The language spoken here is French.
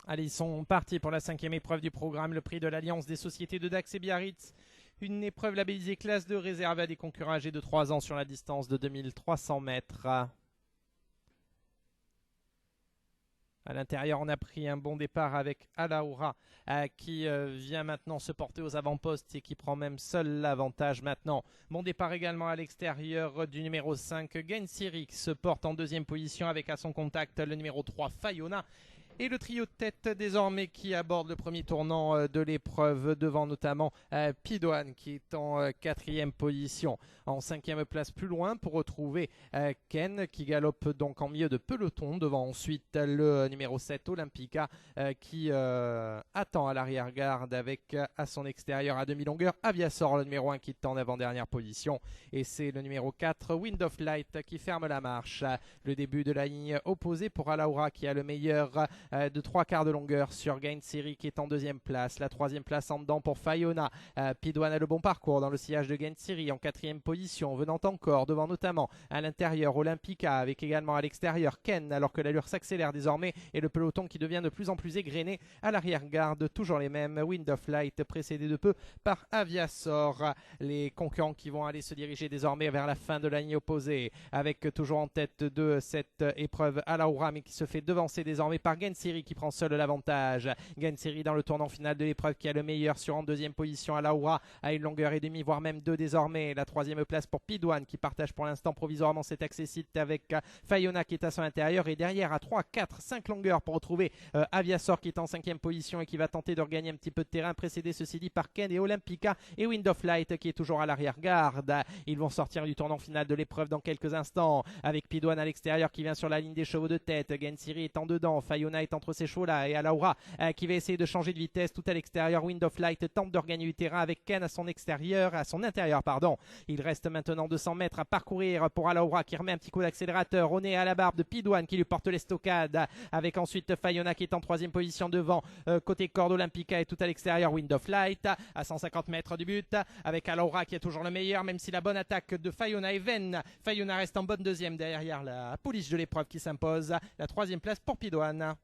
Allez, ils sont partis pour la 5e épreuve du programme, le prix de l'Alliance des sociétés de Dax et Biarritz. Une épreuve labellisée classe 2 réservée à des concurrents âgés de 3 ans sur la distance de 2300 mètres. À l'intérieur, on a pris un bon départ avec Alaoura qui vient maintenant se porter aux avant-postes et qui prend même seul l'avantage maintenant. Bon départ également à l'extérieur du numéro 5, Gensiri, qui se porte en deuxième position avec à son contact le numéro 3, Fayona. Et le trio de tête désormais qui aborde le premier tournant de l'épreuve devant notamment Pidoine qui est en quatrième position. En cinquième place plus loin pour retrouver Ken qui galope donc en milieu de peloton devant ensuite le numéro 7 Olympica qui attend à l'arrière-garde avec à son extérieur à demi-longueur Aviasor le numéro 1 qui est en avant-dernière position. Et c'est le numéro 4 Wind of Light qui ferme la marche. Le début de la ligne opposée pour Alaoura qui a le meilleur de 3/4 de longueur sur Gensiri qui est en deuxième place. La troisième place en dedans pour Fayona. Pidoine a le bon parcours dans le sillage de Gensiri en quatrième position, venant encore devant notamment à l'intérieur Olympica avec également à l'extérieur Ken alors que l'allure s'accélère désormais et le peloton qui devient de plus en plus égrené. À l'arrière-garde, toujours les mêmes, Wind of Light précédé de peu par Aviasor. Les concurrents qui vont aller se diriger désormais vers la fin de la ligne opposée avec toujours en tête de cette épreuve Alaoura mais qui se fait devancer désormais par Gensiri qui prend seul l'avantage. Gensiri dans le tournant final de l'épreuve qui a le meilleur sur en deuxième position. Alaoura à une longueur et demie voire même 2 désormais. La troisième place pour Pidoine qui partage pour l'instant provisoirement cet accès-site avec Fayona qui est à son intérieur et derrière à 3, 4, 5 longueurs pour retrouver Aviasor qui est en cinquième position et qui va tenter de regagner un petit peu de terrain précédé ceci dit par Ken et Olympica et Wind of Light qui est toujours à l'arrière-garde. Ils vont sortir du tournant final de l'épreuve dans quelques instants avec Pidoine à l'extérieur qui vient sur la ligne des chevaux de tête. Gensiri est en dedans, Fayona est entre ces chevaux là et Alaoura qui va essayer de changer de vitesse tout à l'extérieur. Wind of Light tente de regagner du terrain avec Ken à son extérieur, à son intérieur pardon. Il reste maintenant 200 mètres à parcourir pour Alaoura qui remet un petit coup d'accélérateur au nez à la barbe de Pidoine qui lui porte l'estocade avec ensuite Fayona qui est en troisième position devant côté corde Olympica et tout à l'extérieur Wind of Light à 150 mètres du but avec Alaoura qui est toujours le meilleur même si la bonne attaque de Fayona est vaine. Fayona reste en bonne deuxième derrière la pouliche de l'épreuve qui s'impose. La troisième place pour Pidoine.